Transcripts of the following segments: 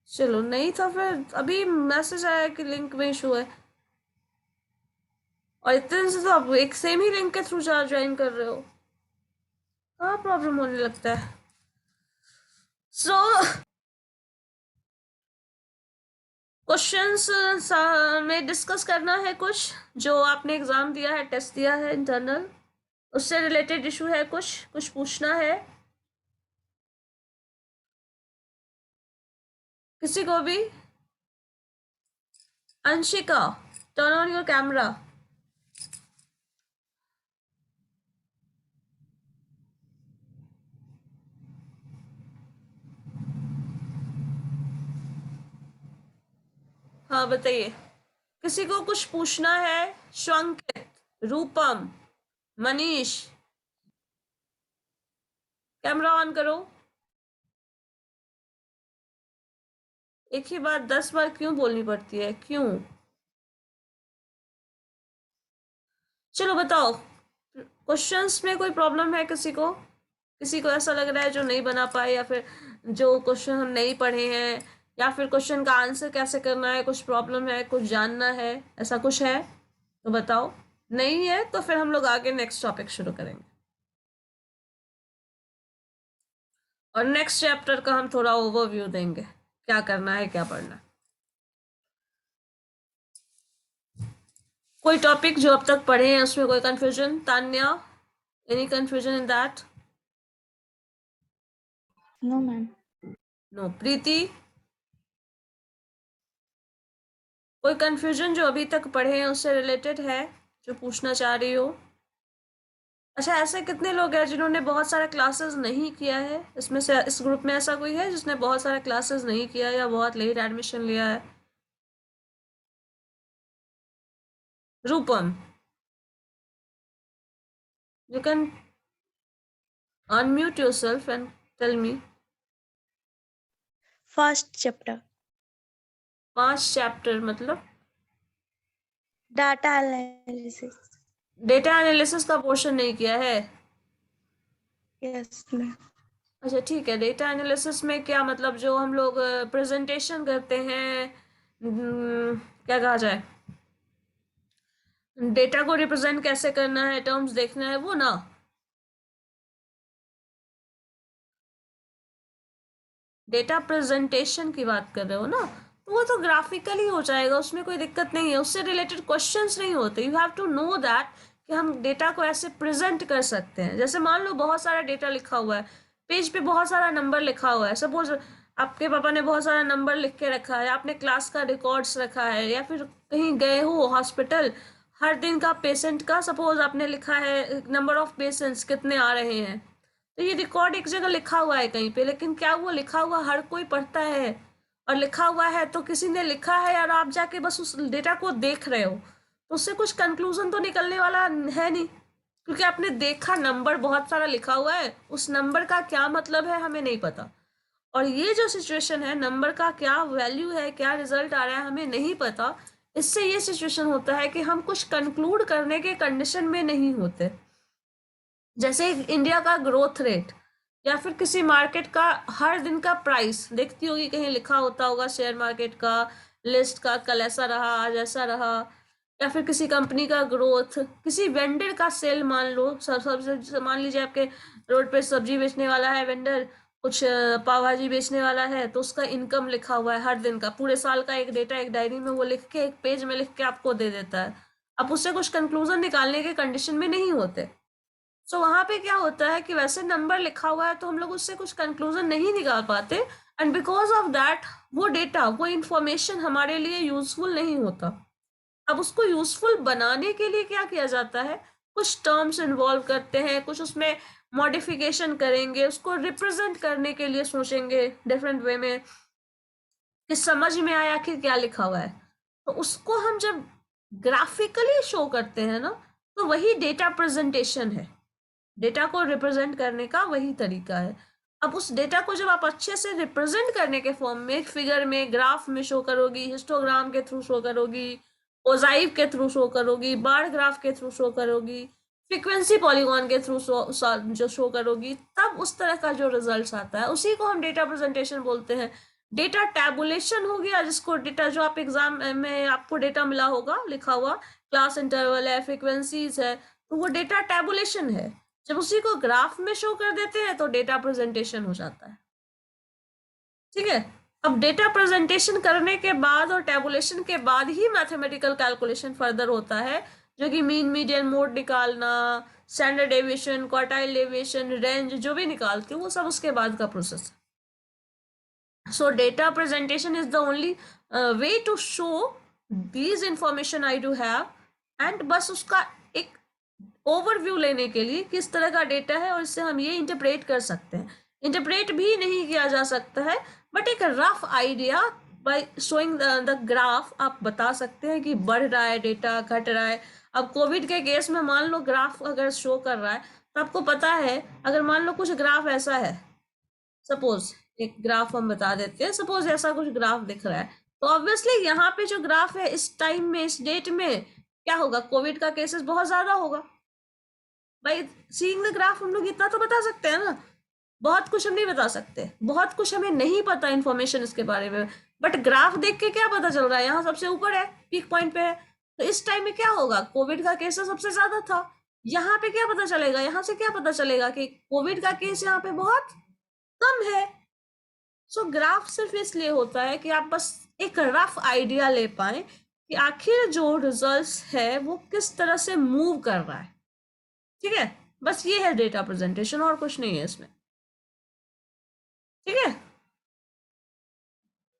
चलो, नहीं था फिर अभी मैसेज आया कि लिंक में इशू है। और इतने दिन से तो आप एक सेम ही लिंक के थ्रू ज्वाइन कर रहे हो, कहाँ प्रॉब्लम होने लगता है। सो क्वेश्चंस में डिस्कस करना है कुछ जो आपने एग्जाम दिया है, टेस्ट दिया है इंटरनल, उससे रिलेटेड इशू है, कुछ कुछ पूछना है किसी को भी। Anshika, turn on your camera. हाँ बताइए, किसी को कुछ पूछना है? श्वंकित, रूपम, मनीष, कैमरा ऑन करो। एक ही बात 10 बार क्यों बोलनी पड़ती है, क्यों? चलो बताओ, क्वेश्चंस में कोई प्रॉब्लम है किसी को? किसी को ऐसा लग रहा है जो नहीं बना पाए, या फिर जो क्वेश्चन हम नहीं पढ़े हैं, या फिर क्वेश्चन का आंसर कैसे करना है, कुछ प्रॉब्लम है, कुछ जानना है, ऐसा कुछ है तो बताओ। नहीं है तो फिर हम लोग आगे नेक्स्ट टॉपिक शुरू करेंगे, और नेक्स्ट चैप्टर का हम थोड़ा ओवरव्यू देंगे, क्या करना है, क्या पढ़ना है। कोई टॉपिक जो अब तक पढ़े हैं उसमें कोई confusion? Tanya, any confusion in that? No ma'am. No. Preeti, कोई कंफ्यूजन जो अभी तक पढ़े हैं उससे रिलेटेड है, जो पूछना चाह रही हो? अच्छा, ऐसे कितने लोग हैं जिन्होंने बहुत सारे क्लासेस नहीं किया है? इसमें से इस ग्रुप में ऐसा कोई है जिसने बहुत सारे क्लासेस नहीं किया या बहुत लेट एडमिशन लिया है? Rupam, you can unmute yourself and tell me. First chapter 5 chapter मतलब? Data analysis. डेटा एनालिसिस का पोर्शन नहीं किया है? Yes ma'am. अच्छा ठीक है, डेटा एनालिसिस में क्या मतलब, जो हम लोग प्रेजेंटेशन करते हैं, क्या कहा जाए, डेटा को रिप्रेजेंट कैसे करना है, टर्म्स देखना है, वो ना? डेटा प्रेजेंटेशन की बात कर रहे हो ना, तो वो तो ग्राफिकली हो जाएगा, उसमें कोई दिक्कत नहीं है, उससे रिलेटेड क्वेश्चंस नहीं होते। You have to know that कि हम डेटा को ऐसे प्रेजेंट कर सकते हैं। जैसे मान लो बहुत सारा डेटा लिखा हुआ है, पेज पे बहुत सारा नंबर लिखा हुआ है, सपोज आपके पापा ने बहुत सारा नंबर लिख के रखा है, आपने क्लास का रिकॉर्ड्स रखा है, या फिर कहीं गए हो हॉस्पिटल, हर दिन का पेशेंट का सपोज आपने लिखा है, नंबर ऑफ पेशेंट्स कितने आ रहे हैं, तो ये रिकॉर्ड एक जगह लिखा हुआ है कहीं पे, लेकिन क्या वो लिखा हुआ हर कोई पढ़ता है? और लिखा हुआ है तो किसी ने लिखा है, और आप जाके बस उस डेटा को देख रहे हो, तो उससे कुछ कंक्लूजन तो निकलने वाला है नहीं, क्योंकि आपने देखा नंबर बहुत सारा लिखा हुआ है, उस नंबर का क्या मतलब है हमें नहीं पता। और ये जो सिचुएशन है, नंबर का क्या वैल्यू है, क्या रिजल्ट आ रहा है, हमें नहीं पता। इससे ये सिचुएशन होता है कि हम कुछ कंक्लूड करने के कंडीशन में नहीं होते। जैसे इंडिया का ग्रोथ रेट, या फिर किसी मार्केट का हर दिन का प्राइस देखती होगी, कहीं लिखा होता होगा शेयर मार्केट का लिस्ट का, कल ऐसा रहा, आज ऐसा रहा। या फिर किसी कंपनी का ग्रोथ, किसी वेंडर का सेल, मान लो सब मान लीजिए आपके रोड पे सब्जी बेचने वाला है वेंडर, कुछ पाव भाजी बेचने वाला है, तो उसका इनकम लिखा हुआ है हर दिन का, पूरे साल का एक डेटा एक डायरी में वो लिख के, एक पेज में लिख के आपको दे देता है। आप उससे कुछ कंक्लूजन निकालने के कंडीशन में नहीं होते। सो वहां पे क्या होता है कि वैसे नंबर लिखा हुआ है तो हम लोग उससे कुछ कंक्लूजन नहीं निकाल पाते, एंड बिकॉज ऑफ दैट वो डेटा, वो इंफॉर्मेशन हमारे लिए यूजफुल नहीं होता। अब उसको यूजफुल बनाने के लिए क्या किया जाता है, कुछ टर्म्स इन्वॉल्व करते हैं, कुछ उसमें मॉडिफिकेशन करेंगे, उसको रिप्रेजेंट करने के लिए सोचेंगे डिफरेंट वे में, कि समझ में आया कि क्या लिखा हुआ है। तो उसको हम जब ग्राफिकली शो करते हैं ना, तो वही डेटा प्रेजेंटेशन है। डेटा को रिप्रेजेंट करने का वही तरीका है। अब उस डेटा को जब आप अच्छे से रिप्रेजेंट करने के फॉर्म में, फिगर में, ग्राफ में शो करोगी, हिस्टोग्राम के थ्रू शो करोगी, ओजाइव के थ्रू शो करोगी, बार ग्राफ के थ्रू शो करोगी, फ्रीक्वेंसी पॉलीगॉन के थ्रू जो शो करोगी, तब उस तरह का जो रिजल्ट आता है उसी को हम डेटा प्रेजेंटेशन बोलते हैं। डेटा टैबुलेशन हो गया, जिसको डेटा जो आप एग्जाम में आपको डेटा मिला होगा लिखा हुआ, क्लास इंटरवल है, फ्रीक्वेंसीज है, तो वो डेटा टैबुलेशन है। जब उसी को ग्राफ में शो कर देते हैं तो डेटा प्रेजेंटेशन हो जाता है। ठीक है, अब डेटा प्रेजेंटेशन करने के बाद और टैबुलेशन के बाद ही मैथमेटिकल कैलकुलेशन फर्दर होता है, जो कि मीन, मीडियन, मोड निकालना, standard deviation, quartile deviation, range जो भी निकालते हैं वो सब उसके बाद का प्रोसेस है। So data presentation is the only way to show these information I do have, and बस उसका एक ओवरव्यू लेने के लिए किस तरह का डेटा है और इससे हम ये इंटरप्रेट कर सकते हैं। इंटरप्रेट भी नहीं किया जा सकता है, बट एक rough idea by showing the graph आप बता सकते हैं कि बढ़ रहा है डेटा, घट रहा है। अब कोविड के केस में मान लो ग्राफ अगर शो कर रहा है तो आपको पता है, अगर मान लो कुछ ग्राफ ऐसा है, सपोज एक ग्राफ हम बता देते हैं, सपोज ऐसा कुछ ग्राफ दिख रहा है, तो ऑब्वियसली यहाँ पे जो ग्राफ है इस टाइम में, इस डेट में क्या होगा, कोविड का केसेस बहुत ज्यादा होगा। भाई सीइंग द ग्राफ हम लोग इतना तो बता सकते हैं ना, बहुत कुछ हम नहीं बता सकते, बहुत कुछ हमें नहीं पता इन्फॉर्मेशन इसके बारे में, बट ग्राफ देख के क्या पता चल रहा है, यहाँ सबसे ऊपर है, पीक पॉइंट पे है, तो इस टाइम में क्या होगा, कोविड का केस सबसे ज्यादा था। यहाँ पे क्या पता चलेगा, यहाँ से क्या पता चलेगा कि कोविड का केस यहाँ पे बहुत कम है। सो ग्राफ सिर्फ इसलिए होता है कि आप बस एक रफ आइडिया ले पाए कि आखिर जो रिजल्ट्स है वो किस तरह से मूव कर रहा है। ठीक है, बस ये है डेटा प्रेजेंटेशन, और कुछ नहीं है इसमें। ठीक है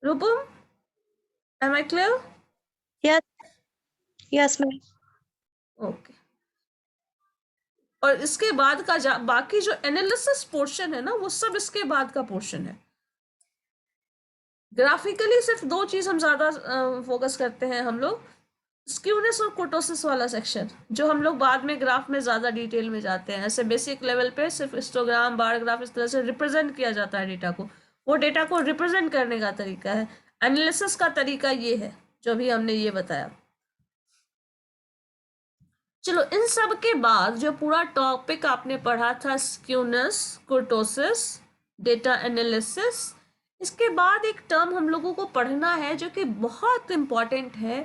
Rupam, am I clear? Yes, yes, ma'am. Okay. और इसके बाद का बाकी जो एनालिसिस पोर्शन है ना, वो सब इसके बाद का पोर्शन है। ग्राफिकली सिर्फ दो चीज हम ज्यादा फोकस करते हैं हम लोग, स्क्यूनेस और कोटोसिस वाला सेक्शन, जो हम लोग बाद में ग्राफ में ज्यादा डिटेल में जाते हैं। ऐसे बेसिक लेवल पे सिर्फ हिस्टोग्राम, बार ग्राफ, इस तरह से रिप्रेजेंट किया जाता है डेटा को, वो डेटा को रिप्रेजेंट करने का तरीका है। एनालिसिस का तरीका ये है जो भी हमने ये बताया। चलो, इन सब के बाद जो पूरा टॉपिक आपने पढ़ा था, स्क्यूनेस, कुर्टोसिस, डेटा एनालिसिस, इसके बाद एक टर्म हम लोगों को पढ़ना है जो कि बहुत इंपॉर्टेंट है,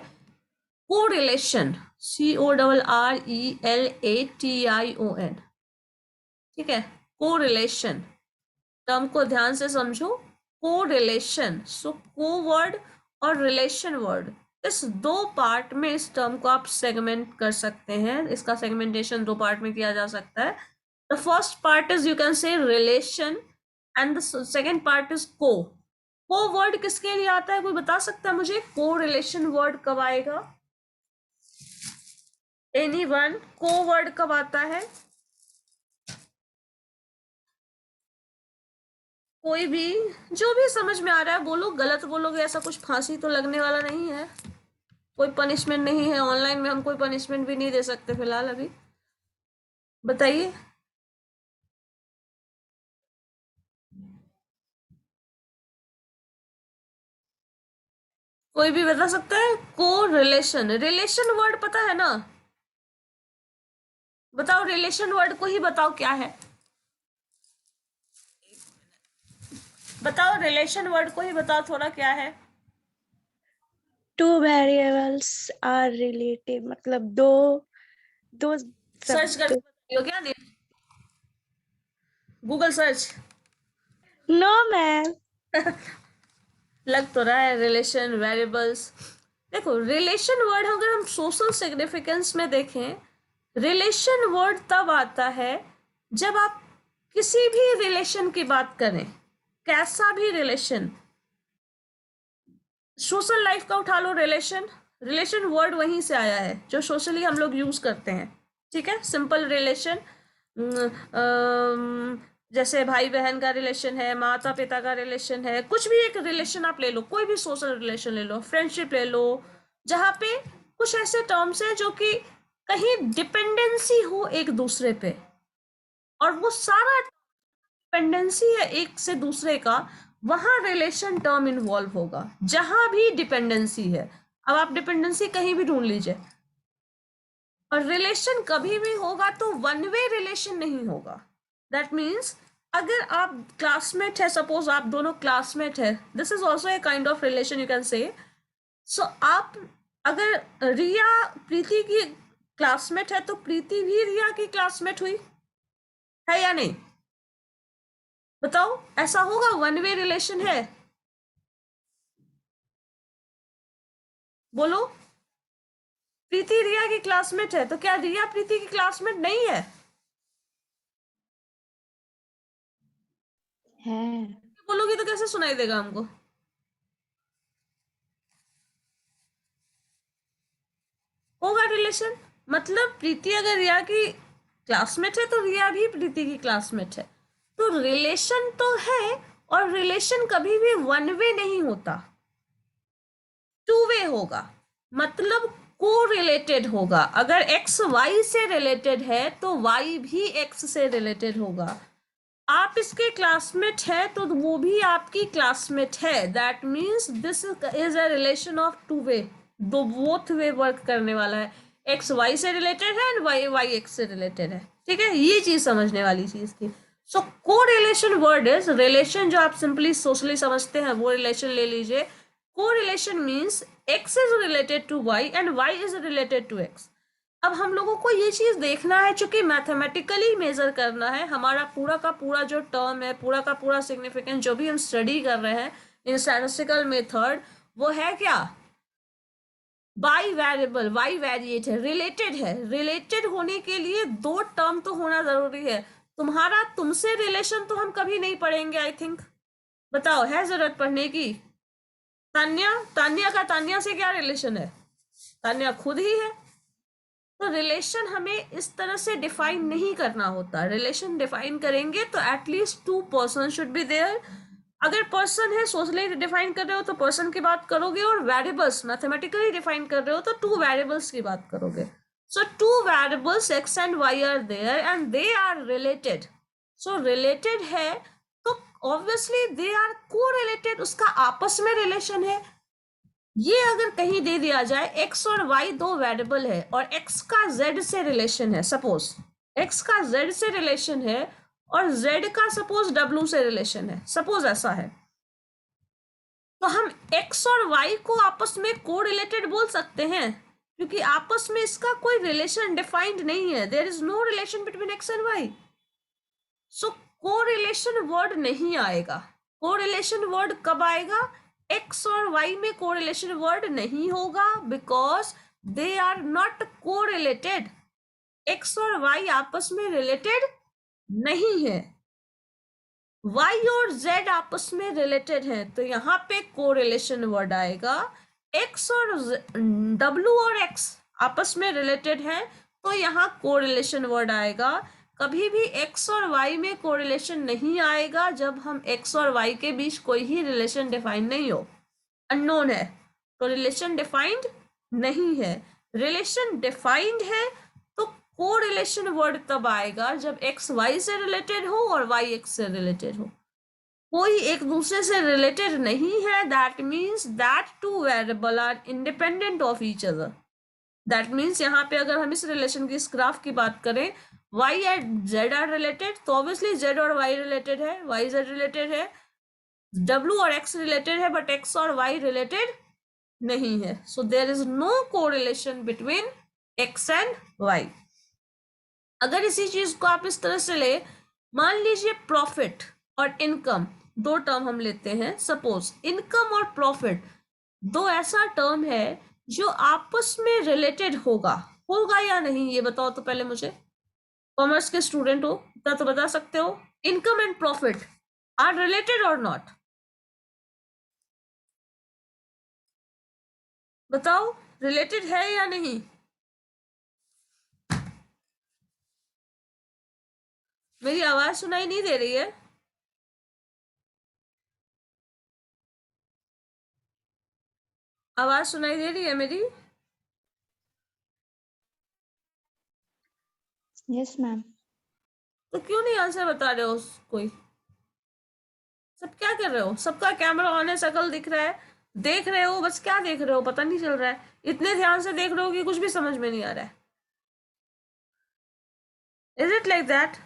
कोरिलेशन, CORRELATION। ठीक है, कोरिलेशन टर्म को ध्यान से समझो। कोरिलेशन, सो को वर्ड और रिलेशन वर्ड, इस दो पार्ट में इस टर्म को आप सेगमेंट कर सकते हैं। इसका सेगमेंटेशन दो पार्ट में किया जा सकता है। The first part is, you can से relation, and the second part is को। को वर्ड किसके लिए आता है, कोई बता सकता है मुझे, को रिलेशन वर्ड कब आएगा? एनीवन, को वर्ड कब आता है? कोई भी, जो भी समझ में आ रहा है बोलो, गलत बोलोगे ऐसा कुछ फांसी तो लगने वाला नहीं है, कोई पनिशमेंट नहीं है, ऑनलाइन में हम कोई पनिशमेंट भी नहीं दे सकते फिलहाल अभी। बताइए। कोई भी बता सकता है? को रिलेशन, रिलेशन वर्ड पता है ना? बताओ, रिलेशन वर्ड को ही बताओ क्या है, बताओ रिलेशन वर्ड को ही बताओ थोड़ा क्या है। Two variables are related. मतलब दो सर्च करके बताइयो क्या, नहीं गूगल सर्च? No, ma'am. लग तो रहा है, रिलेशन, वेरिएबल्स। देखो, रिलेशन वर्ड अगर हम सोशल सिग्निफिकेंस में देखें, रिलेशन वर्ड तब आता है जब आप किसी भी रिलेशन की बात करें, कैसा भी रिलेशन, सोशल लाइफ का उठा लो रिलेशन, रिलेशन वर्ड वहीं से आया है जो सोशली हम लोग यूज करते हैं। ठीक है, सिंपल रिलेशन, जैसे भाई बहन का रिलेशन है, माता पिता का रिलेशन है, कुछ भी एक रिलेशन आप ले लो, कोई भी सोशल रिलेशन ले लो, फ्रेंडशिप ले लो, जहाँ पे कुछ ऐसे टर्म्स हैं जो कि कहीं डिपेंडेंसी हो एक दूसरे पे, और वो सारा डिपेंडेंसी है एक से दूसरे का, वहां रिलेशन टर्म इन्वॉल्व होगा, जहां भी डिपेंडेंसी है। अब आप डिपेंडेंसी कहीं भी ढूंढ लीजिए, और रिलेशन कभी भी होगा तो वन वे रिलेशन नहीं होगा। दैट मीन्स अगर आप क्लासमेट है, सपोज आप दोनों क्लासमेट है, this is also a kind of relation you can say. So आप अगर रिया प्रीति की क्लासमेट है तो प्रीति भी रिया की क्लासमेट हुई है या नहीं? बताओ, ऐसा होगा? वन वे रिलेशन है, बोलो। प्रीति रिया की क्लासमेट है तो क्या रिया प्रीति की क्लासमेट नहीं है? है। बोलोगी तो कैसे सुनाई देगा हमको? होगा रिलेशन। मतलब प्रीति अगर रिया की क्लासमेट है तो रिया भी प्रीति की क्लासमेट है, तो रिलेशन तो है। और रिलेशन कभी भी वन वे नहीं होता, टू वे होगा। मतलब को रिलेटेड होगा। अगर एक्स वाई से रिलेटेड है तो वाई भी एक्स से रिलेटेड होगा। आप इसके क्लासमेट है तो वो भी आपकी क्लासमेट है। That means this is a relation of two way, दो बोथ वे वर्क करने वाला है। एक्स वाई से रिलेटेड है एंड वाई वाई एक्स से रिलेटेड है। ठीक है, ये चीज समझने वाली चीज थी। सो को रिलेशन वर्ड इज रिलेशन, जो आप सिंपली सोशली समझते हैं वो रिलेशन ले लीजिए। को relation means X is related to Y and Y is related to X. अब हम लोगों को ये चीज देखना है, चूंकि मैथमेटिकली मेजर करना है, हमारा पूरा का पूरा जो टर्म है, पूरा का पूरा सिग्निफिकेंस जो भी हम स्टडी कर रहे हैं इन स्टैटिस्टिकल मेथड, वो है क्या? बाई वेरिएबल, वाई वेरिएट है, रिलेटेड है। रिलेटेड होने के लिए दो टर्म तो होना जरूरी है। तुम्हारा तुमसे रिलेशन तो हम कभी नहीं पढ़ेंगे आई थिंक। बताओ, है जरूरत पढ़ने की? तान्या, तान्या का तान्या से क्या रिलेशन है? तान्या खुद ही है। तो रिलेशन हमें इस तरह से डिफाइन नहीं करना होता। रिलेशन डिफाइन करेंगे तो at least two person should be there. अगर पर्सन है, सोशली डिफाइन कर रहे हो तो पर्सन की बात करोगे, और वेरिएबल्स मैथमेटिकली डिफाइन कर रहे हो तो टू वेरिएबल्स की बात करोगे। So two variables X and Y are there and they are related. So related है तो obviously they are correlated, उसका आपस में रिलेशन है। ये अगर कहीं दे दिया जाए x और y दो वेरिएबल है और x का z से रिलेशन है, सपोज x का z से रिलेशन है और z का सपोज w से रिलेशन है, सपोज ऐसा है, तो हम x और y को आपस में को रिलेटेड बोल सकते हैं, क्योंकि आपस में इसका कोई रिलेशन डिफाइंड नहीं है। There is no relation between x and y। So correlation word नहीं आएगा। कोरिलेशन वर्ड कब आएगा? एक्स और वाई में कोरिलेशन वर्ड नहीं होगा, because they are not correlated. X और वाई आपस में रिलेटेड नहीं है। y और z आपस में रिलेटेड है तो यहाँ पे कोरिलेशन वर्ड आएगा। x और w और x आपस में रिलेटेड है तो यहाँ कोरिलेशन वर्ड आएगा। कभी भी x और y में कोरिलेशन नहीं आएगा जब हम x और y के बीच कोई ही रिलेशन डिफाइन नहीं हो, अननोन है, तो रिलेशन डिफाइंड नहीं है। रिलेशन डिफाइंड है तो को रिलेशन वर्ड तब आएगा जब एक्स वाई से रिलेटेड हो और वाई एक्स से रिलेटेड हो। कोई एक दूसरे से रिलेटेड नहीं है, that means that two variable are independent of each other. That means यहाँ पे अगर हम इस रिलेशन की, इस ग्राफ की बात करें, y and z are related, तो ऑब्वियसली z और y रिलेटेड है, y z रिलेटेड है, w और x रिलेटेड है, बट x और y रिलेटेड नहीं है। So there is no correlation between x and y। अगर इसी चीज को आप इस तरह से ले, मान लीजिए प्रॉफिट और इनकम दो टर्म हम लेते हैं। सपोज इनकम और प्रॉफिट दो ऐसा टर्म है जो आपस में रिलेटेड होगा। होगा या नहीं ये बताओ तो पहले मुझे। कॉमर्स के स्टूडेंट हो इतना तो बता सकते हो, income and profit are related और नॉट? बताओ, रिलेटेड है या नहीं? मेरी आवाज सुनाई नहीं दे रही है? आवाज सुनाई दे रही है मेरी? Yes ma'am. तो क्यों नहीं आंसर बता रहे हो कोई? सब क्या कर रहे हो? सबका कैमरा ऑन है, शकल दिख रहा है, देख रहे हो, बस क्या देख रहे हो पता नहीं चल रहा है। इतने ध्यान से देख रहे हो कि कुछ भी समझ में नहीं आ रहा है। Is it like that?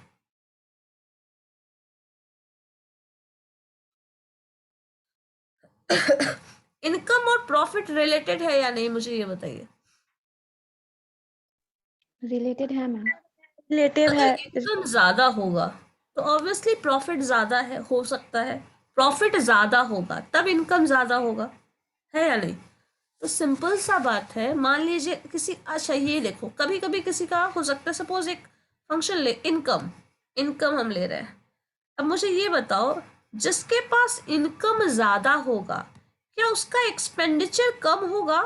Income और प्रॉफिट रिलेटेड है या नहीं, मुझे ये बताइए। रिलेटेड है मैम, रिलेटिव है। अगर इनकम ज्यादा होगा तो ऑब्वियसली प्रॉफिट ज्यादा है, हो सकता है प्रॉफिट ज्यादा होगा तब इनकम ज्यादा होगा, है या नहीं। तो सिंपल सा बात है, मान लीजिए किसी, अच्छा ये देखो, कभी कभी किसी का हो सकता है, सपोज एक फंक्शन ले, इनकम, इनकम हम ले रहे हैं। अब मुझे ये बताओ, जिसके पास इनकम ज्यादा होगा क्या उसका एक्सपेंडिचर कम होगा?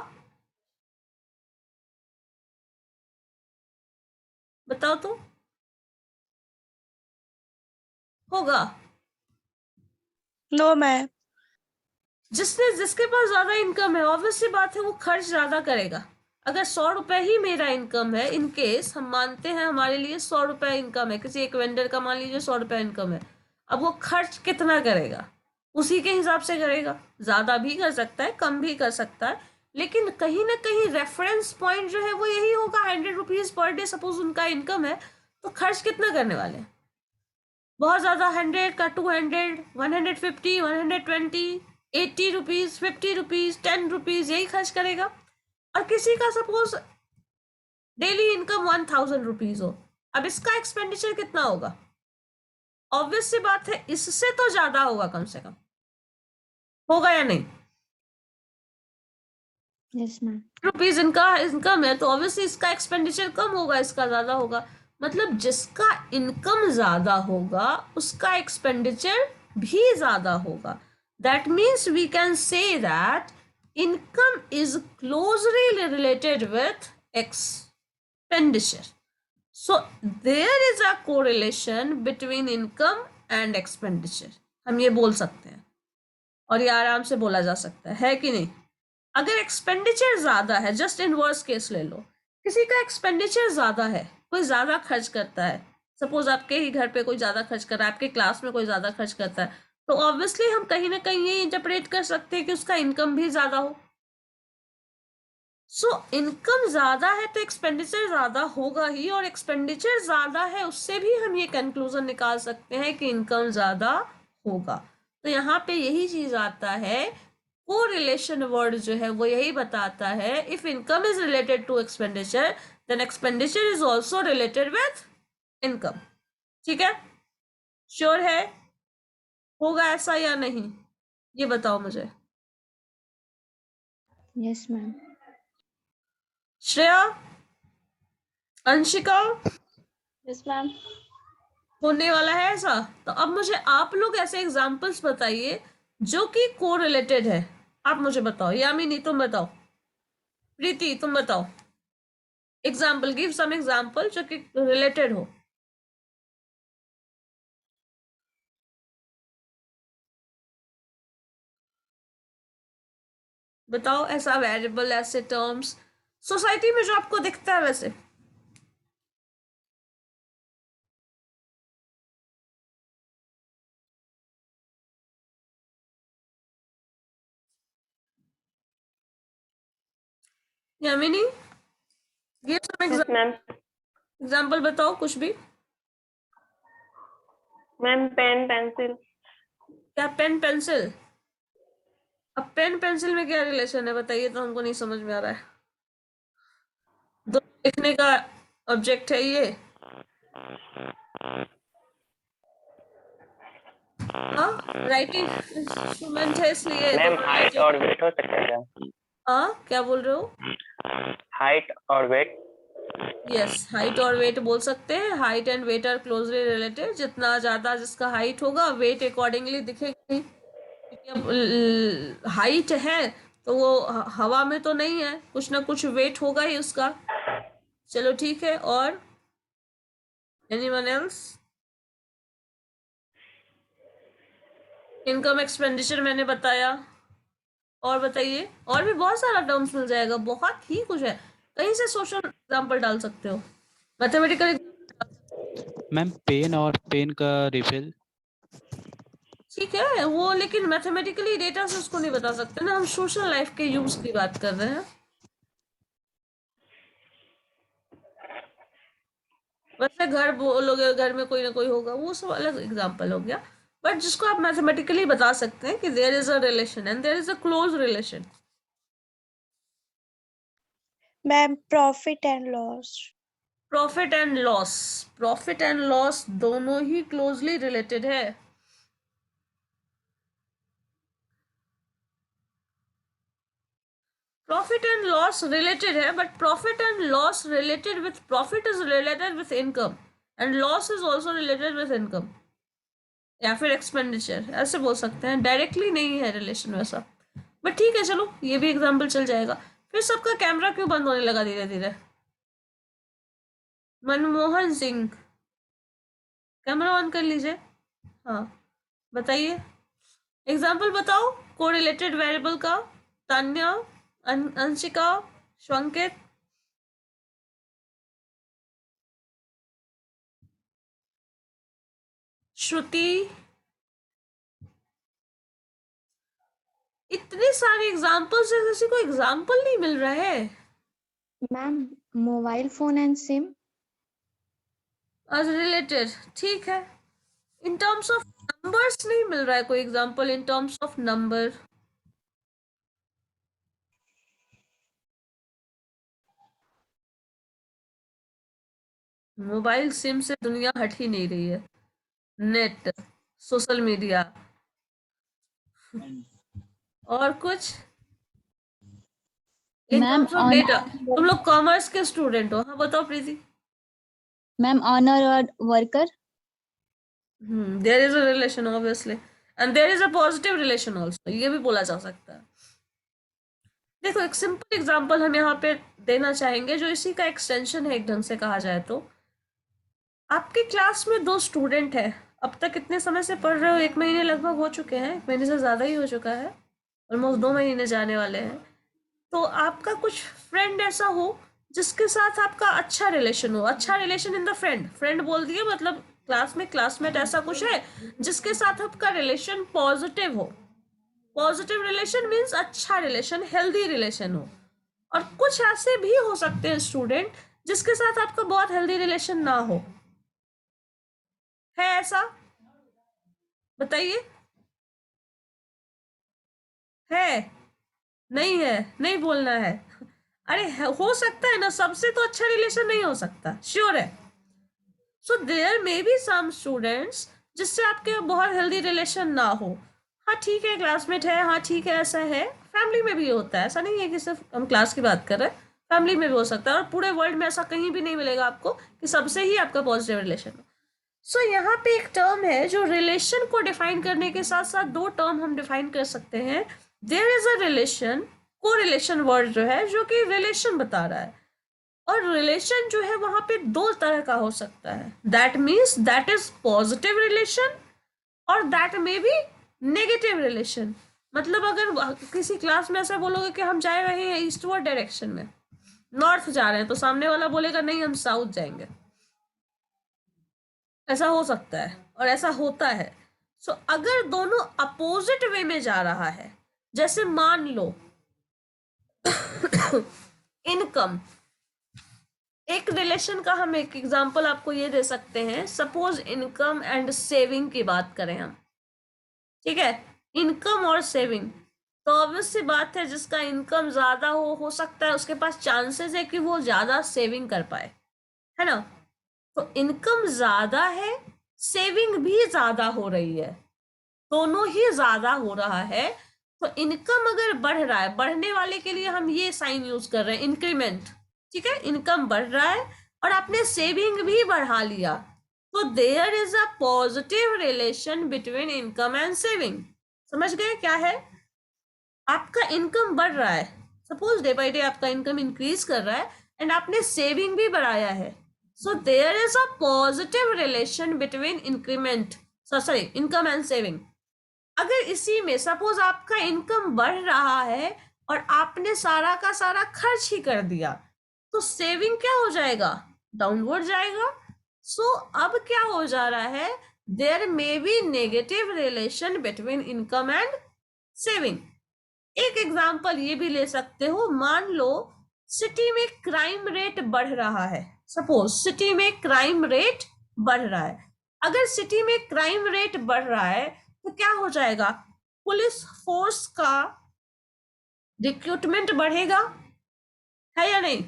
बताओ तो, होगा? No ma'am. जिसके पास ज्यादा इनकम है, ऑब्वियस सी बात है वो खर्च ज्यादा करेगा। अगर 100 रुपए ही मेरा इनकम है, इन केस हम मानते हैं हमारे लिए 100 रुपए इनकम है, किसी एक वेंडर का मान लीजिए 100 रुपए इनकम है, अब वो खर्च कितना करेगा उसी के हिसाब से करेगा। ज्यादा भी कर सकता है, कम भी कर सकता है, लेकिन कहीं ना कहीं रेफरेंस पॉइंट जो है वो यही होगा। 100 रुपीज पर डे सपोज उनका इनकम है, तो खर्च कितना करने वाले हैं? बहुत ज्यादा, 100 का 200, 150, 120, 80 रुपीज, 50 रुपीज, 10 रुपीज, यही खर्च करेगा। और किसी का सपोज डेली इनकम 1000 रुपीज हो, अब इसका एक्सपेंडिचर कितना होगा? ऑब्वियस सी बात है इससे तो ज्यादा होगा, कम से कम, होगा या नहीं? Yes ma'am. रुपीज इनका इनकम है तो ऑब्वियसली इसका एक्सपेंडिचर कम होगा, इसका ज्यादा होगा। मतलब जिसका इनकम ज्यादा होगा उसका एक्सपेंडिचर भी ज्यादा होगा। That means we can say that income is closely related with expenditure. So there is a correlation between income and expenditure, हम ये बोल सकते हैं, और ये आराम से बोला जा सकता है कि नहीं? अगर एक्सपेंडिचर ज्यादा है, जस्ट इनवर्स केस ले लो, किसी का एक्सपेंडिचर ज्यादा है, कोई ज्यादा खर्च करता है, सपोज आपके ही घर पे कोई ज्यादा खर्च कर रहा है, आपके क्लास में कोई ज्यादा खर्च करता है, तो ऑब्वियसली हम कहीं ना कहीं ये इंटरप्रेट कर सकते हैं कि उसका इनकम भी ज्यादा हो। सो इनकम ज्यादा है तो एक्सपेंडिचर ज्यादा होगा ही, और एक्सपेंडिचर ज्यादा है उससे भी हम ये कंक्लूजन निकाल सकते हैं कि इनकम ज्यादा होगा। तो यहाँ पे यही चीज आता है, कोरिलेशन वर्ड जो है वो यही बताता है, if income is related to expenditure then expenditure is also related with income. ठीक है? श्योर है? होगा ऐसा या नहीं, ये बताओ मुझे। Yes ma'am. Shreya, Anshika, yes ma'am. होने वाला है ऐसा? तो अब मुझे आप लोग ऐसे एग्जाम्पल्स बताइए जो कि को रिलेटेड है। आप मुझे बताओ, यामिनी तुम बताओ, प्रीति तुम बताओ, एग्जाम्पल, गिव सम एग्जाम्पल जो कि रिलेटेड हो। बताओ ऐसा वेरिएबल, ऐसे टर्म्स सोसाइटी में जो आपको दिखता है वैसे। Yamini, give some yes ma'am. Example बताओ कुछ भी। Ma'am pen pencil. क्या पेन पेंसिल? अब पेन पेंसिल में क्या रिलेशन है बताइए, तो हमको नहीं समझ में आ रहा है। दो लिखने का ऑब्जेक्ट है ये। हाँ, राइटिंग इंस्ट्रूमेंट है इसलिए तो मैम हाइट और वेट हो सकता है क्या? हाँ, क्या बोल रहे हो? हाइट और वेट। यस, हाइट और वेट बोल सकते हैं। Height and weight are closely related. जितना ज्यादा जिसका हाइट होगा वेट अकॉर्डिंगली दिखेगा ही। क्योंकि अब हाइट है तो वो हवा में तो नहीं है, कुछ ना कुछ वेट होगा ही उसका। चलो ठीक है, और एनीवन एल्स? इनकम एक्सपेंडिचर मैंने बताया, और बताइए, और भी बहुत सारा टर्म्स मिल जाएगा, बहुत ही कुछ है। कहीं से सोशल एग्जाम्पल डाल सकते हो, मैथमेटिकल। मैम पेन और पेन का रिफिल। ठीक है वो, लेकिन मैथमेटिकली डेटा से उसको नहीं बता सकते ना, हम सोशल लाइफ के यूज की बात कर रहे हैं। वैसे घर बोलोगे, घर में कोई ना कोई होगा, वो सब अलग एग्जाम्पल हो गया। बट जिसको आप मैथमेटिकली बता सकते हैं कि there is a relation and there is a close relation. Ma'am profit and loss. Profit and loss, profit and loss दोनों ही क्लोजली रिलेटेड है। प्रॉफिट एंड लॉस रिलेटेड है, but profit and loss related with profit is related with income and loss is also related with income या फिर expenditure, ऐसे बोल सकते हैं। डायरेक्टली नहीं है रिलेशन वैसा, बट ठीक है चलो ये भी एग्जाम्पल चल जाएगा। फिर सबका कैमरा क्यों बंद होने लगा धीरे धीरे? मनमोहन सिंह कैमरा ऑन कर लीजिए। हाँ बताइए, एग्जाम्पल बताओ कोरिलेटेड वेरिएबल का। तान्या, अंशिका, श्वंकित। श्रुति। इतने सारे एग्जाम्पल्स है, किसी को एग्जाम्पल नहीं मिल रहा है। Ma'am mobile phone and SIM. आज रिलेटेड ठीक है, इन टर्म्स ऑफ नंबर्स नहीं मिल रहा है कोई example in terms of number. Mobile SIM से दुनिया हट ही नहीं रही है। नेट, सोशल मीडिया और कुछ in ma'am terms of data. तुम लोग कॉमर्स के स्टूडेंट हो, हाँ बताओ प्रीति। मैम ऑनर और worker. There is a relation obviously and there is a positive relation also, ये भी बोला जा सकता है। देखो एक सिंपल एग्जांपल हम यहाँ पे देना चाहेंगे जो इसी का एक्सटेंशन है एक ढंग से कहा जाए तो। आपकी क्लास में 2 स्टूडेंट है, अब तक कितने समय से पढ़ रहे हो? 1 महीने लगभग हो चुके हैं, 1 महीने से ज़्यादा ही हो चुका है, ऑलमोस्ट 2 महीने जाने वाले हैं। तो आपका कुछ फ्रेंड ऐसा हो जिसके साथ आपका अच्छा रिलेशन हो, अच्छा relation in the friend, friend बोल दिए मतलब क्लास में क्लासमेट ऐसा कुछ है जिसके साथ आपका रिलेशन पॉजिटिव हो। पॉजिटिव रिलेशन मीन्स अच्छा रिलेशन, हेल्दी रिलेशन हो। और कुछ ऐसे भी हो सकते हैं स्टूडेंट जिसके साथ आपका बहुत हेल्दी रिलेशन ना हो। है ऐसा? बताइए। है? नहीं है? नहीं बोलना है? अरे हो सकता है ना, सबसे तो अच्छा रिलेशन नहीं हो सकता, श्योर है। So there may be some students जिससे आपके बहुत हेल्दी रिलेशन ना हो। हाँ ठीक है, क्लासमेट है, हाँ ठीक है, ऐसा है, फैमिली में भी होता है, ऐसा नहीं है कि सिर्फ हम क्लास की बात कर रहे हैं, फैमिली में भी हो सकता है। और पूरे वर्ल्ड में ऐसा कहीं भी नहीं मिलेगा आपको कि सबसे ही आपका पॉजिटिव रिलेशन हो। सो यहाँ पे एक टर्म है जो रिलेशन को डिफाइन करने के साथ साथ 2 टर्म हम डिफाइन कर सकते हैं। देयर इज अ रिलेशन, को रिलेशन वर्ड जो है जो कि रिलेशन बता रहा है, और रिलेशन जो है वहां पे 2 तरह का हो सकता है। That means that is positive relation और that may be negative relation. मतलब अगर किसी क्लास में ऐसा बोलोगे कि हम जा रहे हैं ईस्टवर्ड डायरेक्शन में, नॉर्थ जा रहे हैं, तो सामने वाला बोलेगा नहीं हम साउथ जाएंगे, ऐसा हो सकता है और ऐसा होता है। सो अगर दोनों अपोजिट वे में जा रहा है, जैसे मान लो इनकम, एक रिलेशन का हम एक एग्जांपल आपको ये दे सकते हैं। सपोज इनकम एंड सेविंग की बात करें हम, ठीक है, इनकम और सेविंग, तो ऑब्वियस सी बात है जिसका इनकम ज्यादा हो सकता है उसके पास चांसेस है कि वो ज्यादा सेविंग कर पाए, है ना। तो इनकम ज्यादा है, सेविंग भी ज्यादा हो रही है, दोनों ही ज्यादा हो रहा है। तो इनकम अगर बढ़ रहा है, बढ़ने वाले के लिए हम ये साइन यूज कर रहे हैं, इंक्रीमेंट, ठीक है, इनकम बढ़ रहा है और आपने सेविंग भी बढ़ा लिया, तो there is a positive relation between income and saving. समझ गए क्या है? आपका इनकम बढ़ रहा है, सपोज डे बाय डे आपका इनकम इंक्रीज कर रहा है एंड आपने सेविंग भी बढ़ाया है, so there is a positive relation between increment, sorry, income and saving. अगर इसी में सपोज आपका इनकम बढ़ रहा है और आपने सारा का सारा खर्च ही कर दिया, तो सेविंग क्या हो जाएगा? डाउनवर्ड जाएगा। सो अब क्या हो जा रहा है? There may be negative relation between income and saving. एक एग्जांपल ये भी ले सकते हो, मान लो सिटी में क्राइम रेट बढ़ रहा है, सपोज सिटी में क्राइम रेट बढ़ रहा है, अगर सिटी में क्राइम रेट बढ़ रहा है तो क्या हो जाएगा, पुलिस फोर्स का रिक्रूटमेंट बढ़ेगा, है या नहीं?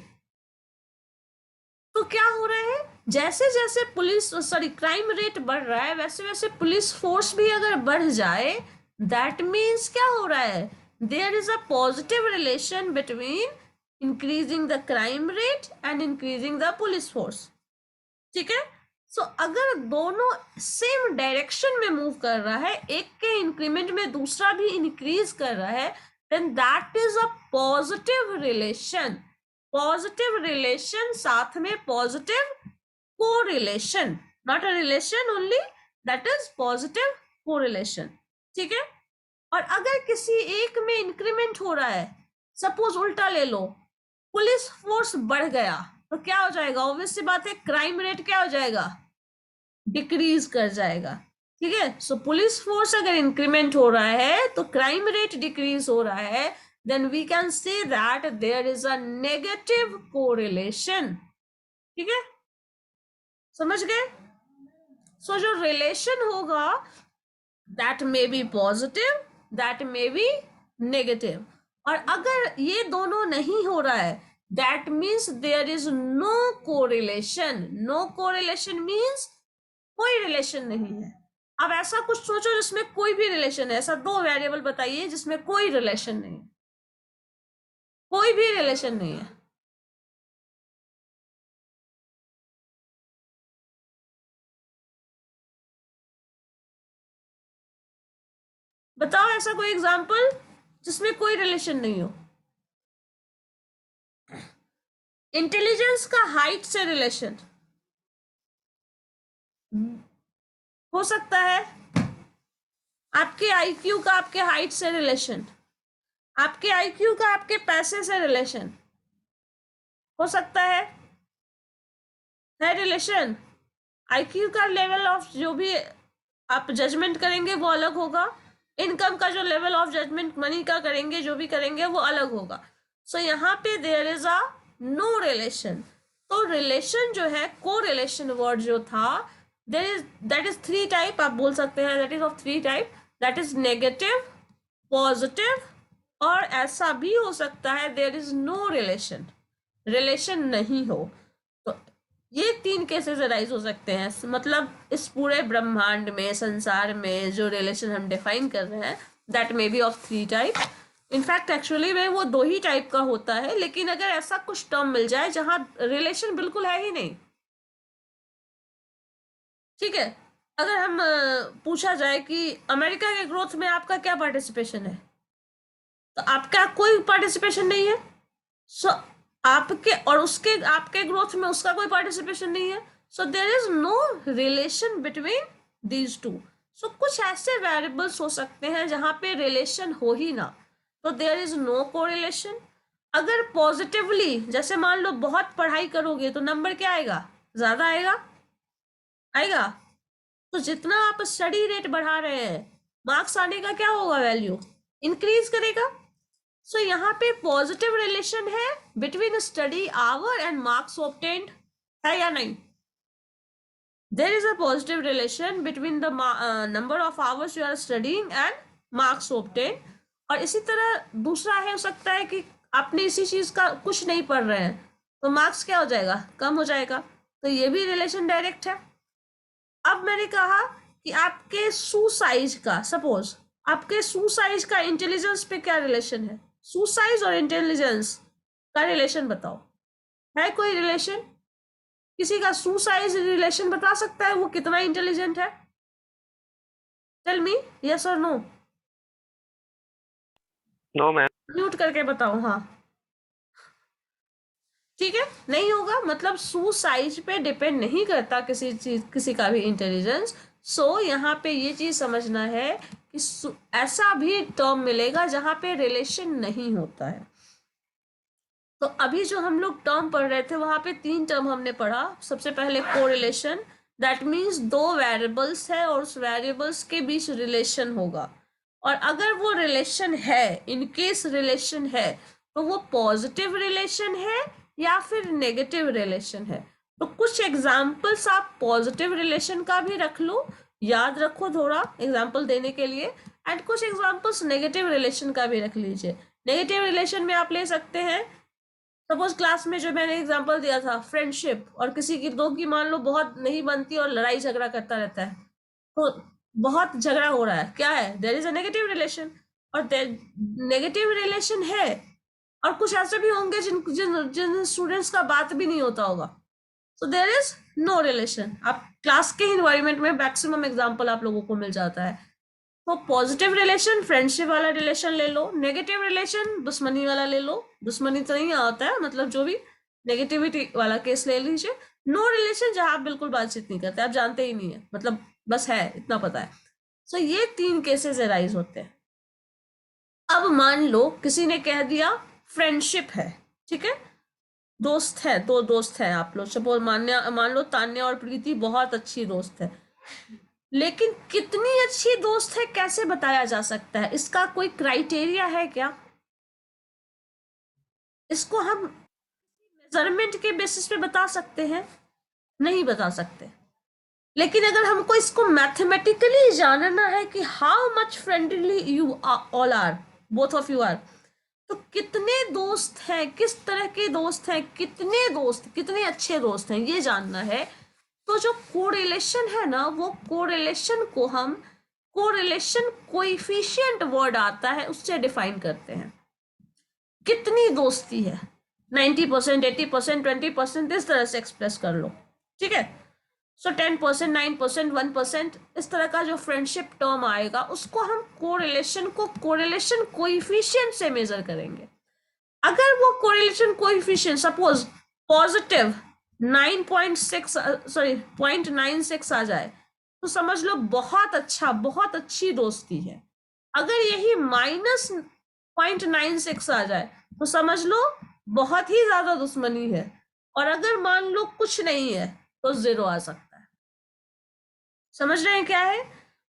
तो क्या हो रहा है, जैसे जैसे क्राइम रेट बढ़ रहा है वैसे वैसे पुलिस फोर्स भी अगर बढ़ जाए, दैट मीन्स क्या हो रहा है, there is a positive relation between increasing the crime rate and increasing the police force. ठीक है, सो अगर दोनों सेम डायरेक्शन में मूव कर रहा है, एक के इंक्रीमेंट में दूसरा भी इंक्रीज कर रहा है, then that is a positive relation. Positive relation साथ में positive correlation, not a relation only, that is positive correlation. ठीक है, और अगर किसी एक में इंक्रीमेंट हो रहा है, सपोज उल्टा ले लो, पुलिस फोर्स बढ़ गया, तो क्या हो जाएगा, ऑब्वियस सी बात है, क्राइम रेट क्या हो जाएगा, डिक्रीज कर जाएगा। ठीक है, सो पुलिस फोर्स अगर इंक्रीमेंट हो रहा है तो क्राइम रेट डिक्रीज हो रहा है, then we can say that there is a negative correlation. ठीक है, समझ गए? सो जो रिलेशन होगा that may be positive, that may be negative, और अगर ये दोनों नहीं हो रहा है, that means there is no correlation. No correlation means कोई रिलेशन नहीं है। अब ऐसा कुछ सोचो जिसमें कोई भी रिलेशन है, ऐसा 2 वेरिएबल बताइए जिसमें कोई रिलेशन नहीं है, कोई भी रिलेशन नहीं है। बताओ ऐसा कोई एग्जांपल जिसमें कोई रिलेशन नहीं हो। इंटेलिजेंस का हाइट से रिलेशन हो सकता है, आपके आईक्यू का आपके हाइट से रिलेशन, आपके आईक्यू का आपके पैसे से रिलेशन हो सकता है रिलेशन। आईक्यू का लेवल ऑफ जो भी आप जजमेंट करेंगे वो अलग होगा, इनकम का जो लेवल ऑफ जजमेंट मनी का करेंगे, जो भी करेंगे वो अलग होगा। सो यहाँ पे there is a no relation. तो रिलेशन जो है, को रिलेशन वर्ड जो था, दैट इज 3 टाइप, आप बोल सकते हैं that is of 3 type, that is negative, positive, और ऐसा भी हो सकता है there is no relation, relation नहीं हो। तो ये 3 केसेस अराइज हो सकते हैं, मतलब इस पूरे ब्रह्मांड में, संसार में जो रिलेशन हम डिफाइन कर रहे हैं, that may B of 3 type. In fact actually में वो 2 ही टाइप का होता है, लेकिन अगर ऐसा कुछ टर्म मिल जाए जहां रिलेशन बिल्कुल है ही नहीं, ठीक है, अगर हम पूछा जाए कि अमेरिका के ग्रोथ में आपका क्या पार्टिसिपेशन है, तो आपका कोई पार्टिसिपेशन नहीं है। सो आपके और उसके, आपके ग्रोथ में उसका कोई पार्टिसिपेशन नहीं है, so there is no relation between these two. सो कुछ ऐसे वेरिएबल्स हो सकते हैं जहां पे रिलेशन हो ही ना, तो देयर इज नो कोरिलेशन। अगर पॉजिटिवली, जैसे मान लो बहुत पढ़ाई करोगे तो नंबर क्या आएगा, ज्यादा आएगा, आएगा। तो जितना आप स्टडी रेट बढ़ा रहे हैं, मार्क्स आने का क्या होगा, वैल्यू इंक्रीज करेगा। सो यहाँ पे पॉजिटिव रिलेशन है between study hour and marks obtained, है या नहीं? There is a positive relation between the number of hours you are studying and marks obtained. और इसी तरह दूसरा है, हो सकता है कि आपने इसी चीज का कुछ नहीं पढ़ रहे हैं तो मार्क्स क्या हो जाएगा, कम हो जाएगा, तो ये भी रिलेशन डायरेक्ट है। अब मैंने कहा कि आपके शू साइज का, सपोज आपके शू साइज का इंटेलिजेंस पे क्या रिलेशन है, शू साइज और इंटेलिजेंस का रिलेशन बताओ, है कोई रिलेशन? किसी का शू साइज रिलेशन बता सकता है वो कितना इंटेलिजेंट है? टेल मी यस और नो। No ma'am. म्यूट करके बताओ हाँ, ठीक है, नहीं होगा, मतलब शू साइज पे डिपेंड नहीं करता किसी चीज, किसी का भी इंटेलिजेंस। सो यहाँ पे ये चीज समझना है कि ऐसा भी टर्म मिलेगा जहां पे रिलेशन नहीं होता है। तो अभी जो हम लोग टर्म पढ़ रहे थे वहां पे 3 टर्म हमने पढ़ा। सबसे पहले कोरिलेशन, दैट मीन्स 2 वेरिएबल्स है और उस वेरिएबल्स के बीच रिलेशन होगा, और अगर वो रिलेशन है, इन केस रिलेशन है, तो वो पॉजिटिव रिलेशन है या फिर नेगेटिव रिलेशन है। तो कुछ एग्जाम्पल्स आप पॉजिटिव रिलेशन का भी रख लो, याद रखो थोड़ा एग्जाम्पल देने के लिए, एंड कुछ एग्जाम्पल्स नेगेटिव रिलेशन का भी रख लीजिए। नेगेटिव रिलेशन में आप ले सकते हैं, सपोज क्लास में जो मैंने एग्जाम्पल दिया था फ्रेंडशिप, और किसी की दो की मान लो बहुत नहीं बनती और लड़ाई झगड़ा करता रहता है, तो बहुत झगड़ा हो रहा है, क्या है, there is a negative relation, और नेगेटिव रिलेशन है। और कुछ ऐसे भी होंगे जिन जिन जिन स्टूडेंट्स का बात भी नहीं होता होगा, so there is no relation. आप क्लास के इन्वायरमेंट में मैक्सिमम एग्जाम्पल आप लोगों को मिल जाता है। तो पॉजिटिव रिलेशन फ्रेंडशिप वाला रिलेशन ले लो, नेगेटिव रिलेशन दुश्मनी वाला ले लो, दुश्मनी तो नहीं आता है, मतलब जो भी नेगेटिविटी वाला केस ले लीजिए। नो रिलेशन जहां आप बिल्कुल बातचीत नहीं करते, आप जानते ही नहीं है, मतलब बस है इतना पता है। सो ये 3 केसेस अराइज होते हैं। अब मान लो किसी ने कह दिया फ्रेंडशिप है, ठीक है, दोस्त है, 2 दोस्त है आप लोग, सपोज मान लो तान्या और प्रीति बहुत अच्छी दोस्त है, लेकिन कितनी अच्छी दोस्त है कैसे बताया जा सकता है, इसका कोई क्राइटेरिया है क्या? इसको हम मेजरमेंट के बेसिस पे बता सकते हैं? नहीं बता सकते। लेकिन अगर हमको इसको मैथमेटिकली जानना है कि how much friendly you all are, both of you are, तो कितने दोस्त हैं, किस तरह के दोस्त हैं, कितने दोस्त, कितने अच्छे दोस्त हैं, ये जानना है। तो जो कोरिलेशन है ना, वो कोरिलेशन को हम कोरिलेशन कोएफिशिएंट वर्ड आता है उससे डिफाइन करते हैं। कितनी दोस्ती है, 90%, 80%, 20%, इस तरह से एक्सप्रेस कर लो, ठीक है। सो 10%, 9%, 1%, इस तरह का जो फ्रेंडशिप टर्म आएगा उसको हम कोरिलेशन कोएफिशिएंट से मेजर करेंगे। अगर वो कोरिलेशन कोएफिशिएंट सपोज पॉजिटिव 0.96 आ जाए तो समझ लो बहुत अच्छा, बहुत अच्छी दोस्ती है। अगर यही -0.96 आ जाए तो समझ लो बहुत ही ज्यादा दुश्मनी है। और अगर मान लो कुछ नहीं है तो 0 आ सकता है। समझ रहे हैं क्या है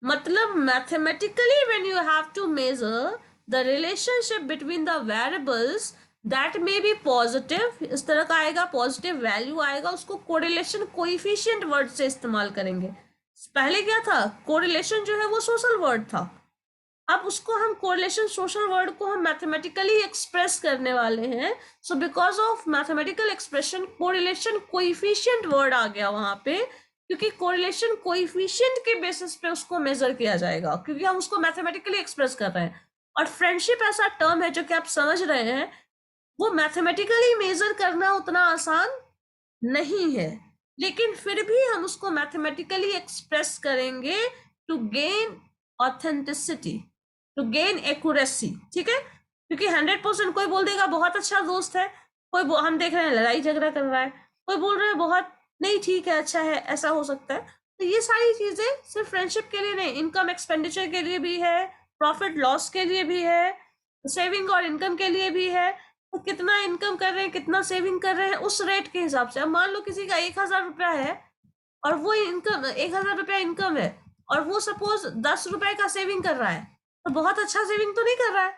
मतलब? Mathematically when you have to measure the relationship between the variables that may be positive, इस तरह का आएगा, पॉजिटिव वैल्यू आएगा, उसको कोरिलेशन कोएफिशिएंट वर्ड से इस्तेमाल करेंगे। पहले क्या था, कोरिलेशन जो है वो सोशल वर्ड था, अब उसको हम कोरिलेशन सोशल वर्ड को हम मैथमेटिकली एक्सप्रेस करने वाले हैं। So because of mathematical expression correlation coefficient word आ गया वहां पे, क्योंकि कोरिलेशन कोएफिशिएंट के बेसिस पे उसको मेजर किया जाएगा, क्योंकि हम उसको मैथमेटिकली एक्सप्रेस कर रहे हैं। और फ्रेंडशिप ऐसा टर्म है जो कि आप समझ रहे हैं, वो मैथमेटिकली मेजर करना उतना आसान नहीं है, लेकिन फिर भी हम उसको मैथमेटिकली एक्सप्रेस करेंगे to gain authenticity, to gain accuracy, ठीक है। क्योंकि 100% कोई बोल देगा बहुत अच्छा दोस्त है, कोई हम देख रहे हैं लड़ाई झगड़ा कर रहा है, कोई बोल रहे हैं बहुत नहीं ठीक है, अच्छा है, ऐसा हो सकता है। तो ये सारी चीजें सिर्फ फ्रेंडशिप के लिए नहीं, इनकम एक्सपेंडिचर के लिए भी है, प्रॉफिट लॉस के लिए भी है, सेविंग और इनकम के लिए भी है। तो कितना इनकम कर रहे हैं, कितना सेविंग कर रहे हैं, उस रेट के हिसाब से। अब मान लो किसी का 1000 रुपया है और वो इनकम 1000 रुपया इनकम है और वो सपोज 10 रुपए का सेविंग कर रहा है, तो बहुत अच्छा सेविंग तो नहीं कर रहा है।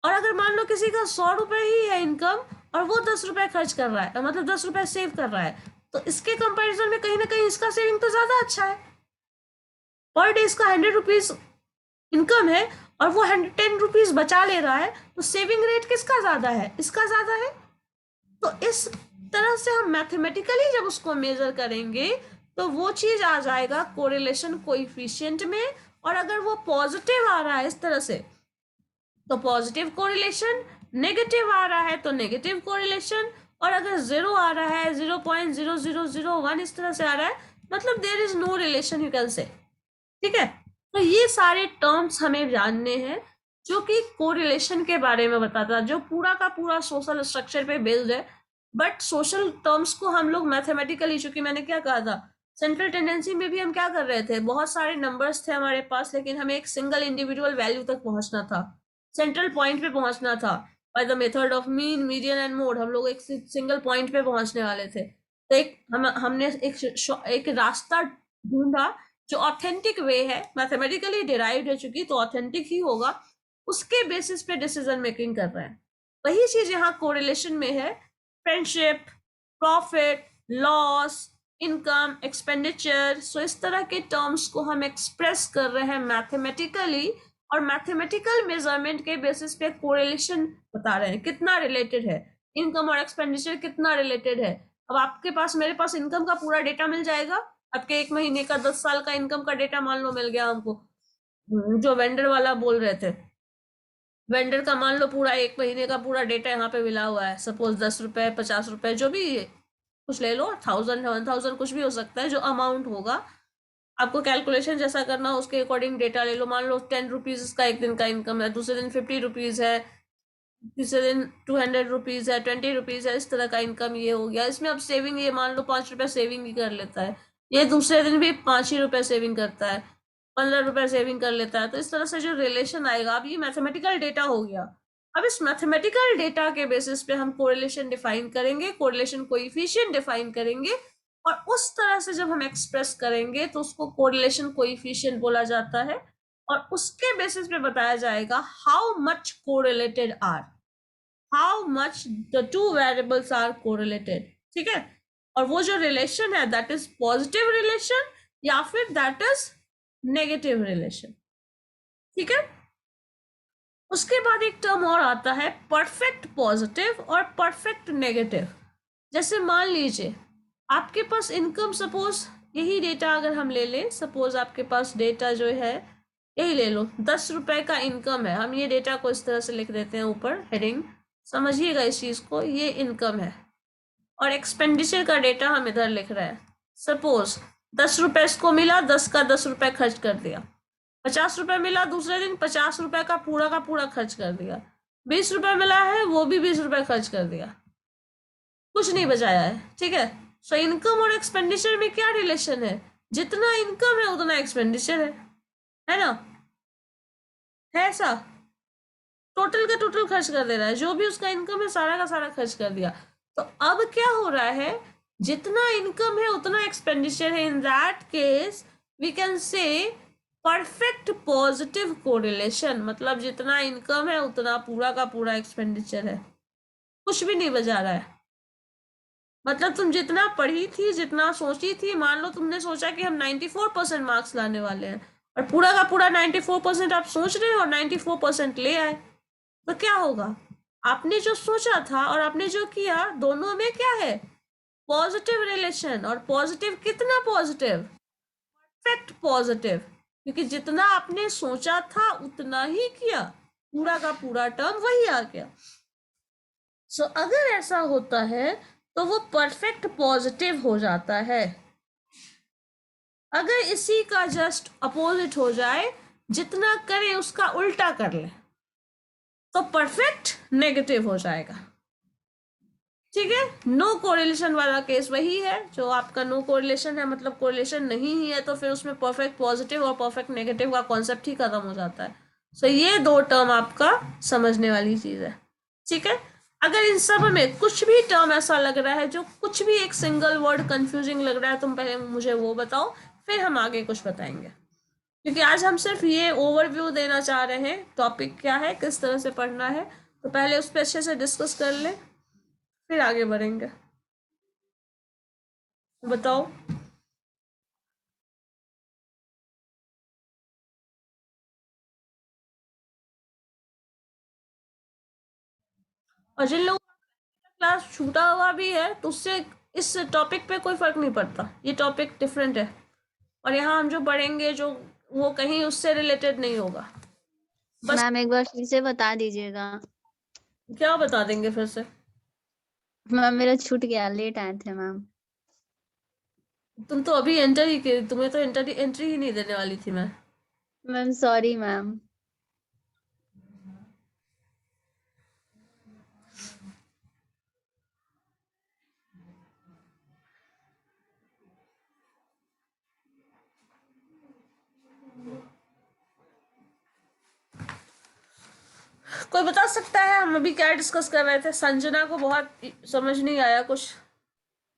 और अगर मान लो किसी का 100 रुपए ही है इनकम और वो 10 रुपए खर्च कर रहा है, मतलब 10 रुपए सेव कर रहा है, तो इसके कंपैरिजन में कहीं ना कहीं इसका सेविंग तो ज्यादा अच्छा है। पर डे इसका 100 रुपीज इनकम है और वो 110 रुपीज बचा ले रहा है, तो सेविंग रेट किसका ज्यादा है, इसका ज्यादा है। तो इस तरह से हम मैथमेटिकली जब उसको मेजर करेंगे तो वो चीज आ जाएगा कोरिलेशन कोएफिशिएंट में। और अगर वो पॉजिटिव आ रहा है इस तरह से तो पॉजिटिव कोरिलेशन, नेगेटिव आ रहा है तो नेगेटिव कोरिलेशन, और अगर 0 आ रहा है 0.0001 इस तरह से आ रहा है, मतलब there is no relation, you can say, ठीक है। तो ये सारे टर्म्स हमें जानने हैं जो कि कोरिलेशन के बारे में बताता है, जो पूरा का पूरा सोशल स्ट्रक्चर पे बेस्ड है। बट सोशल टर्म्स को हम लोग मैथमेटिकली, चूंकि मैंने क्या कहा था, सेंट्रल टेंडेंसी में भी हम क्या कर रहे थे, बहुत सारे नंबर्स थे हमारे पास, लेकिन हमें एक सिंगल इंडिविजुअल वैल्यू तक पहुंचना था, सेंट्रल पॉइंट पे पहुंचना था। By the method of mean, median and mode हम लोग एक सिंगल पॉइंट पे पहुंचने वाले थे। तो हमने एक रास्ता ढूंढा जो ऑथेंटिक वे है, मैथमेटिकली डिराइव्ड है, चूंकि तो ऑथेंटिक ही होगा, उसके बेसिस पे डिसीजन मेकिंग कर रहे हैं। वही चीज यहाँ कोरिलेशन में है। Friendship, profit, loss, income, expenditure. So इस तरह के टर्म्स को हम एक्सप्रेस कर रहे हैं मैथमेटिकली, और मैथमेटिकल मेजरमेंट के बेसिस पे कोरिलेशन बता रहे हैं कितना रिलेटेड है इनकम और एक्सपेंडिचर, कितना रिलेटेड है। अब आपके पास, मेरे पास इनकम का पूरा डेटा मिल जाएगा, आपके 1 महीने का 10 साल का इनकम का डेटा मान लो मिल गया हमको, जो वेंडर वाला बोल रहे थे, वेंडर का मान लो पूरा 1 महीने का पूरा डेटा यहाँ पे मिला हुआ है। सपोज 10 रुपए, 50 रुपए, जो भी कुछ ले लो, 1000, 1000 कुछ भी हो सकता है, जो अमाउंट होगा आपको कैलकुलेशन जैसा करना हो उसके अकॉर्डिंग डेटा ले लो। मान लो 10 रुपीज इसका एक दिन का इनकम है, दूसरे दिन 50 रुपीज है, तीसरे दिन 200 रुपीज है, 20 रुपीज है, इस तरह का इनकम ये हो गया। इसमें अब सेविंग, ये मान लो 5 रुपए सेविंग भी कर लेता है, ये दूसरे दिन भी 5 ही रुपए सेविंग करता है, 15 रुपए सेविंग कर लेता है। तो इस तरह से जो रिलेशन आएगा, अब ये मैथमेटिकल डेटा हो गया। अब इस मैथमेटिकल डेटा के बेसिस पे हम कोरिलेशन डिफाइन करेंगे, कोरिलेशन कोएफिशिएंट डिफाइन करेंगे, और उस तरह से जब हम एक्सप्रेस करेंगे तो उसको कोरिलेशन कोएफिशिएंट बोला जाता है, और उसके बेसिस पे बताया जाएगा how much correlated are, how much the two variables are correlated. ठीक है, और वो जो रिलेशन है दैट इज पॉजिटिव रिलेशन या फिर दैट इज नेगेटिव रिलेशन। ठीक है, उसके बाद एक टर्म और आता है परफेक्ट पॉजिटिव और परफेक्ट नेगेटिव। जैसे मान लीजिए आपके पास इनकम, सपोज यही डेटा अगर हम ले लें, सपोज आपके पास डेटा जो है यही ले लो, 10 रुपए का इनकम है। हम ये डेटा को इस तरह से लिख देते हैं ऊपर हेडिंग, समझिएगा इस चीज को, ये इनकम है, और एक्सपेंडिचर का डेटा हम इधर लिख रहे हैं। सपोज 10 रुपए इसको मिला, 10 का 10 रुपए खर्च कर दिया। 50 रुपए मिला, दूसरे दिन 50 रुपए का पूरा खर्च कर दिया। 20 रुपए मिला है, वो भी 20 रुपए खर्च कर दिया, कुछ नहीं बचाया है। ठीक है, सो इनकम और एक्सपेंडिचर में क्या रिलेशन है, जितना इनकम है उतना एक्सपेंडिचर है ना, है ऐसा, टोटल का टोटल खर्च कर दे रहा है, जो भी उसका इनकम है सारा का सारा खर्च कर दिया। तो अब क्या हो रहा है, जितना इनकम है उतना एक्सपेंडिचर है। In that case we can say perfect positive correlation, मतलब जितना इनकम है उतना पूरा का पूरा एक्सपेंडिचर है, कुछ भी नहीं बचा रहा है। मतलब तुम जितना पढ़ी थी, जितना सोची थी, मान लो तुमने सोचा कि हम 94% मार्क्स लाने वाले हैं, और पूरा का पूरा 94% आप सोच रहे हो और 94% ले आए, तो क्या होगा, आपने जो सोचा था और आपने जो किया दोनों में क्या है, पॉजिटिव रिलेशन। और पॉजिटिव कितना पॉजिटिव, परफेक्ट पॉजिटिव, क्योंकि जितना आपने सोचा था उतना ही किया, पूरा का पूरा टर्म वही आ गया। सो अगर ऐसा होता है तो वो परफेक्ट पॉजिटिव हो जाता है। अगर इसी का जस्ट अपोजिट हो जाए, जितना करें उसका उल्टा कर ले, तो परफेक्ट नेगेटिव हो जाएगा। ठीक है, नो कोरिलेशन वाला केस वही है, जो आपका नो कोरिलेशन है, मतलब कोरिलेशन नहीं ही है, तो फिर उसमें परफेक्ट पॉजिटिव और परफेक्ट नेगेटिव का कॉन्सेप्ट ही खत्म हो जाता है। सो ये दो टर्म आपका समझने वाली चीज है। ठीक है, अगर इन सब में कुछ भी टर्म ऐसा लग रहा है जो कुछ भी एक सिंगल वर्ड कंफ्यूजिंग लग रहा है, तुम पहले मुझे वो बताओ, फिर हम आगे कुछ बताएंगे, क्योंकि आज हम सिर्फ ये ओवरव्यू देना चाह रहे हैं, टॉपिक क्या है, किस तरह से पढ़ना है, तो पहले उस पर अच्छे से डिस्कस कर ले, फिर आगे बढ़ेंगे। बताओ। और जिन लोगों का क्लास छूटा हुआ भी है तो उससे इस टॉपिक पे कोई फर्क नहीं पड़ता, ये टॉपिक डिफरेंट है, और यहाँ हम जो पढ़ेंगे जो वो कहीं उससे रिलेटेड नहीं होगा। बस मैम एक बार फिर से बता दीजिएगा। क्या बता देंगे फिर से, मैम मेरा छूट गया, लेट आए थे मैम। तुम तो अभी एंटर ही की, तुम्हें तो एंट्री ही नहीं देने वाली थी मैं। Ma'am sorry ma'am. कोई बता सकता है हम अभी क्या डिस्कस कर रहे थे, संजना को बहुत समझ नहीं आया कुछ।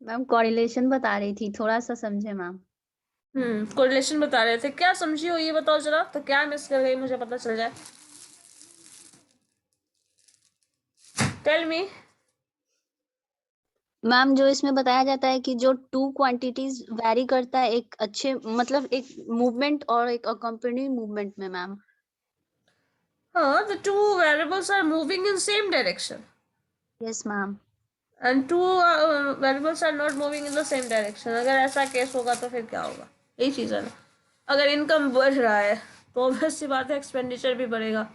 मैम कोरिलेशन बता रही थी, थोड़ा सा समझे मैम। कोरिलेशन बता रहे थे, क्या समझी हो ये बताओ जरा, तो क्या मिस कर गई मुझे पता चल जाए, टेल मी। मैम जो इसमें बताया जाता है कि जो टू क्वांटिटीज वैरी करता है एक अच्छे मतलब एक मूवमेंट और एक अकम्पनी मूवमेंट में मैम। हाँ, the two variables are moving in same direction yes ma'am. and two variables are not moving in the same direction. अगर ऐसा केस होगा तो फिर क्या होगा? यही चीज़ है ना। अगर इनकम बढ़ रहा है तो ऑब्वियस सी बात है एक्सपेंडिचर भी बढ़ेगा।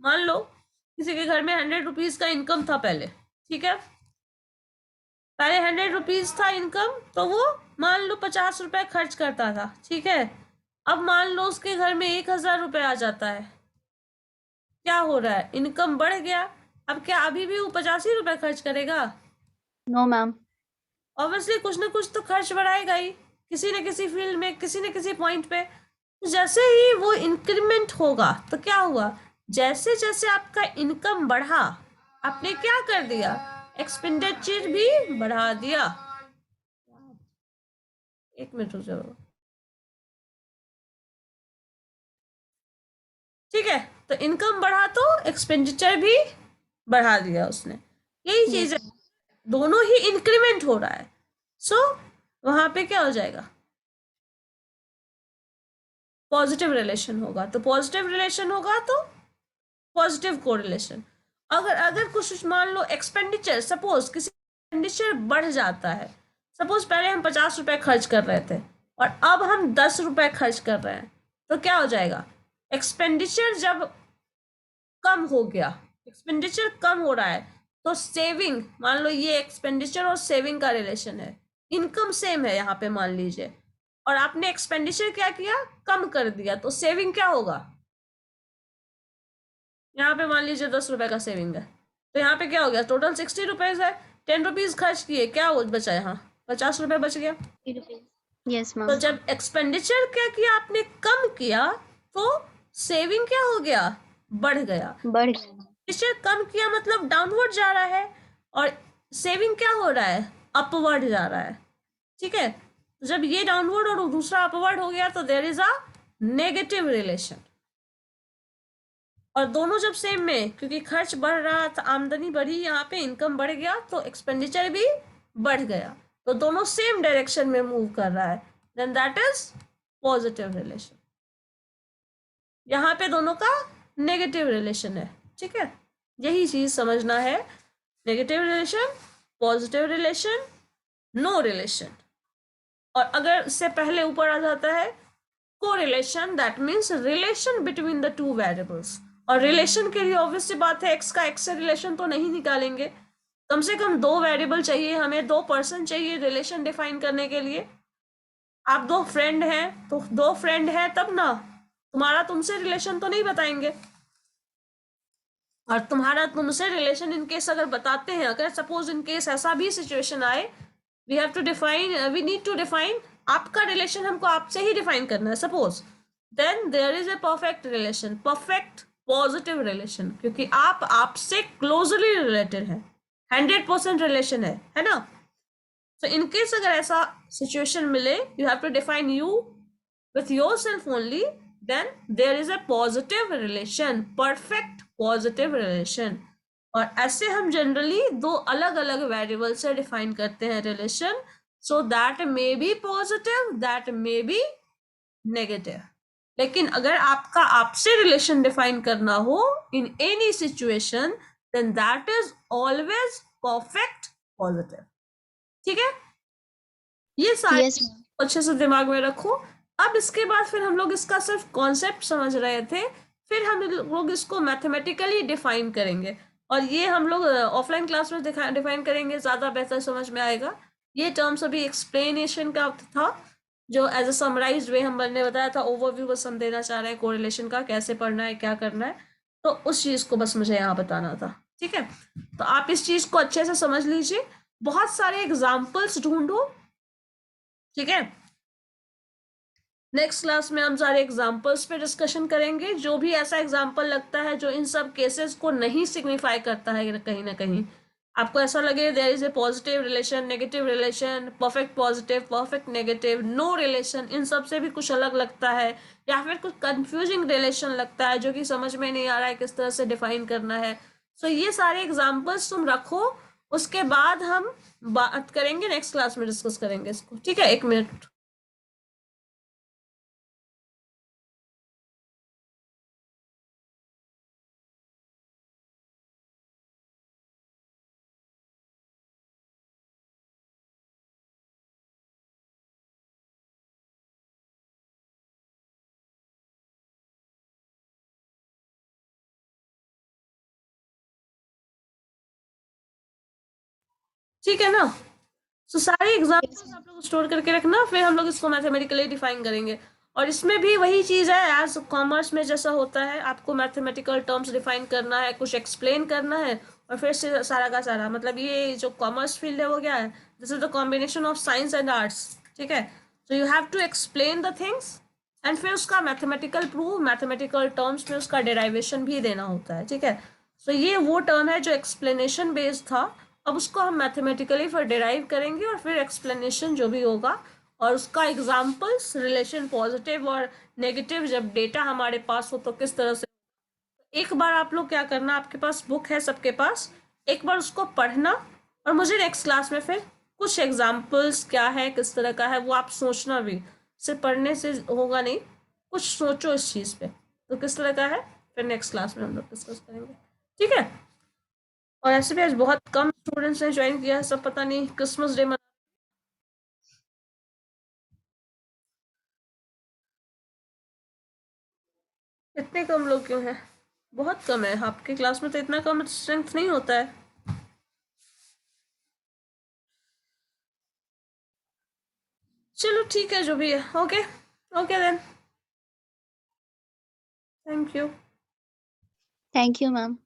मान लो किसी के घर में 100 रुपीज का इनकम था पहले, ठीक है, पहले 100 रुपीज था इनकम, तो वो मान लो 50 रुपए खर्च करता था, ठीक है। अब मान लो उसके घर में 1000 रुपए आ जाता है, क्या हो रहा है? इनकम बढ़ गया। अब क्या अभी भी वो 85 रुपए खर्च करेगा? No ma'am. ऑब्वियसली कुछ ना कुछ तो खर्च बढ़ाएगा ही, किसी न किसी फील्ड में, किसी न किसी पॉइंट पे। जैसे ही वो इंक्रीमेंट होगा तो क्या हुआ, जैसे जैसे आपका इनकम बढ़ा, आपने क्या कर दिया? एक्सपेंडिचर भी बढ़ा दिया। एक मिनट रुक जाओ, ठीक है। तो इनकम बढ़ा तो एक्सपेंडिचर भी बढ़ा दिया उसने, यही चीज है। दोनों ही इंक्रीमेंट हो रहा है, सो वहां पे क्या हो जाएगा? पॉजिटिव रिलेशन होगा। तो पॉजिटिव रिलेशन होगा तो पॉजिटिव कोरिलेशन। अगर अगर कुछ मान लो एक्सपेंडिचर, सपोज किसी एक्सपेंडिचर बढ़ जाता है, सपोज पहले हम 50 रुपए खर्च कर रहे थे और अब हम 10 रुपए खर्च कर रहे हैं, तो क्या हो जाएगा? एक्सपेंडिचर जब कम हो गया, एक्सपेंडिचर कम हो रहा है, तो सेविंग, मान लो ये एक्सपेंडिचर और सेविंग का रिलेशन है, इनकम सेम है यहाँ पे मान लीजिए, और आपने एक्सपेंडिचर क्या किया? कम कर दिया, तो सेविंग क्या होगा? यहाँ पे मान लीजिए 10 रुपए का सेविंग है, तो यहाँ पे क्या हो गया? टोटल 60 रुपीज है, 10 रुपीज खर्च किए, क्या बचा? यहाँ 50 रुपए बच गया। यस तो मैम। जब एक्सपेंडिचर क्या किया आपने? कम किया, तो सेविंग क्या हो गया? बढ़ गया। बढ़ गया। एक्सपेंडिचर कम किया मतलब डाउनवर्ड जा रहा है, और सेविंग क्या हो रहा है? अपवर्ड जा रहा है, ठीक है। जब ये डाउनवर्ड और दूसरा अपवर्ड हो गया तो there is a negative relation. और दोनों जब सेम में, क्योंकि खर्च बढ़ रहा था, आमदनी बढ़ी, यहाँ पे इनकम बढ़ गया, तो एक्सपेंडिचर भी बढ़ गया, तो दोनों सेम डायरेक्शन में मूव कर रहा है, then that is positive relation. यहाँ पे दोनों का नेगेटिव रिलेशन है, ठीक है। यही चीज समझना है। Negative relation, positive relation, no relation. और अगर इससे पहले ऊपर आ जाता है correlation, that means relation between the two variables. और रिलेशन के लिए ऑब्वियस सी बात है, एक्स का एक्स से रिलेशन तो नहीं निकालेंगे, कम से कम 2 वेरिएबल चाहिए हमें, 2 पर्सन चाहिए रिलेशन डिफाइन करने के लिए। आप 2 फ्रेंड हैं तो 2 फ्रेंड हैं तब ना, तुम्हारा तुमसे रिलेशन तो नहीं बताएंगे। और तुम्हारा तुमसे रिलेशन इन केस अगर बताते हैं, अगर सपोज इन केस ऐसा भी सिचुएशन आए, we have to define, we need to define, आपका रिलेशन हमको आपसे ही डिफाइन करना है suppose, then there is a perfect relation, perfect positive relation, क्योंकि आप आपसे क्लोजली रिलेटेड है, 100% रिलेशन है ना। तो इन केस अगर ऐसा सिचुएशन मिले, you have to define you with yourself only, then there is a positive relation, perfect positive relation। और ऐसे हम जनरली 2 अलग अलग वेरिएबल से डिफाइन करते हैं relation, so that may be positive, that may be negative. लेकिन अगर आपका आपसे रिलेशन डिफाइन करना हो in any situation, then that is always perfect positive, ठीक है। ये सारे यस अच्छे से दिमाग में रखो। अब इसके बाद फिर हम लोग इसका सिर्फ कॉन्सेप्ट समझ रहे थे, फिर हम लोग इसको मैथमेटिकली डिफाइन करेंगे, और ये हम लोग ऑफलाइन क्लास में डिफाइन करेंगे, ज़्यादा बेहतर समझ में आएगा। ये टर्म्स अभी एक्सप्लेनेशन का था, जो एज अ समराइज्ड वे हमने बताया था, ओवरव्यू बस हम देना चाह रहे हैं कोरिलेशन का, कैसे पढ़ना है, क्या करना है, तो उस चीज़ को बस मुझे यहाँ बताना था, ठीक है। तो आप इस चीज़ को अच्छे से समझ लीजिए, बहुत सारे एग्जाम्पल्स ढूंढो, ठीक है। नेक्स्ट क्लास में हम सारे एग्जाम्पल्स पे डिस्कशन करेंगे, जो भी ऐसा एग्जाम्पल लगता है जो इन सब केसेस को नहीं सिग्निफाई करता है कहीं ना कहीं, आपको ऐसा लगे there is a positive relation, negative relation, perfect positive, perfect negative, no relation, इन सब से भी कुछ अलग लगता है, या फिर कुछ कंफ्यूजिंग रिलेशन लगता है जो कि समझ में नहीं आ रहा है किस तरह से डिफाइन करना है, सो ये सारे एग्जाम्पल्स तुम रखो, उसके बाद हम बात करेंगे, नेक्स्ट क्लास में डिस्कस करेंगे इसको, ठीक है? 1 मिनट। ठीक है ना? सो सारे एग्जाम्पल्स आप लोग स्टोर करके रखना, फिर हम लोग इसको मैथमेटिकली डिफाइन करेंगे। और इसमें भी वही चीज़ है एज कॉमर्स में जैसा होता है, आपको मैथमेटिकल टर्म्स डिफाइन करना है, कुछ एक्सप्लेन करना है, और फिर से सारा का सारा, मतलब ये जो कॉमर्स फील्ड है वो क्या है, this is the combination of science and arts, ठीक है? So you have to explain the things and फिर उसका मैथमेटिकल प्रूफ, मैथमेटिकल टर्म्स में उसका डेराइवेशन भी देना होता है, ठीक है? सो ये वो टर्म है जो एक्सप्लेनेशन बेस्ड था, अब उसको हम मैथमेटिकली फिर डिराइव करेंगे और फिर एक्सप्लेनेशन जो भी होगा और उसका एग्जाम्पल्स, रिलेशन पॉजिटिव और नेगेटिव जब डेटा हमारे पास हो तो किस तरह से। एक बार आप लोग क्या करना, आपके पास बुक है सबके पास, एक बार उसको पढ़ना और मुझे नेक्स्ट क्लास में फिर कुछ एग्जाम्पल्स क्या है, किस तरह का है, वो आप सोचना भी, सिर्फ पढ़ने से होगा नहीं, कुछ सोचो इस चीज़ पे, तो किस तरह का है, फिर नेक्स्ट क्लास में हम लोग डिस्कस करेंगे, ठीक है? और ऐसे भी आज बहुत कम स्टूडेंट्स ने ज्वाइन किया है, सब पता नहीं क्रिसमस डे मना, इतने कम लोग क्यों हैं? बहुत कम है, आपके क्लास में तो इतना कम स्ट्रेंथ नहीं होता है। चलो ठीक है, जो भी है, okay okay then, thank you. Thank you ma'am.